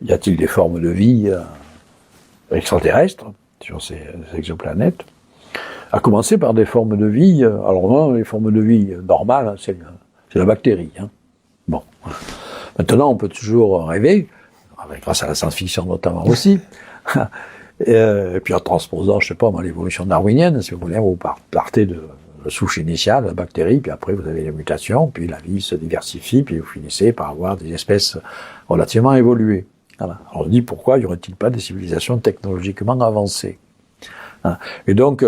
y a-t-il des formes de vie extraterrestres sur ces exoplanètes? À commencer par des formes de vie, alors non, les formes de vie normales, c'est la bactérie. Hein. Bon. Maintenant, on peut toujours rêver, grâce à la science-fiction notamment aussi, et puis en transposant, je sais pas, l'évolution darwinienne, si vous voulez, vous partez de souche initiale, la bactérie, puis après vous avez les mutations, puis la vie se diversifie, puis vous finissez par avoir des espèces relativement évoluées. Voilà. Alors on se dit, pourquoi y aurait-il pas des civilisations technologiquement avancées? Et donc,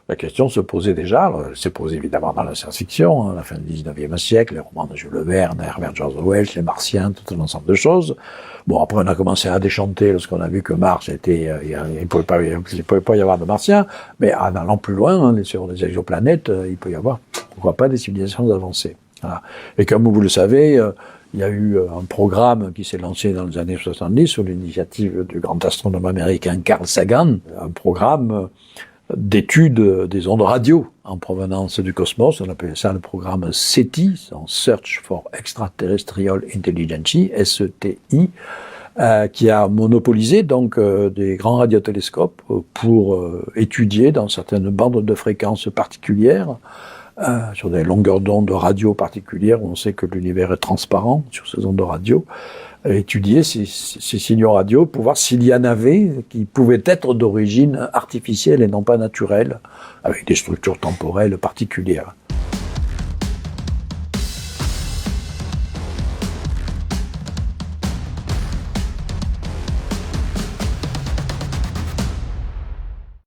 la question se posait déjà, elle s'est posée évidemment dans la science-fiction, à la fin du 19e siècle, les romans de Jules Verne, Herbert George Wells, les Martiens, tout un ensemble de choses. Bon, après on a commencé à déchanter lorsqu'on a vu que Mars était, il pouvait pas y avoir de Martiens, mais en allant plus loin, sur les exoplanètes, il peut y avoir, pourquoi pas, des civilisations avancées. Voilà. Et comme vous le savez, il y a eu un programme qui s'est lancé dans les années 70 sous l'initiative du grand astronome américain Carl Sagan, un programme d'étude des ondes radio en provenance du cosmos. On appelait ça le programme SETI, Search for Extraterrestrial Intelligence, SETI, qui a monopolisé donc des grands radiotélescopes pour étudier dans certaines bandes de fréquences particulières, sur des longueurs d'onde radio particulières, où on sait que l'univers est transparent sur ces ondes de radio, étudier ces signaux radio pour voir s'il y en avait qui pouvaient être d'origine artificielle et non pas naturelle, avec des structures temporelles particulières.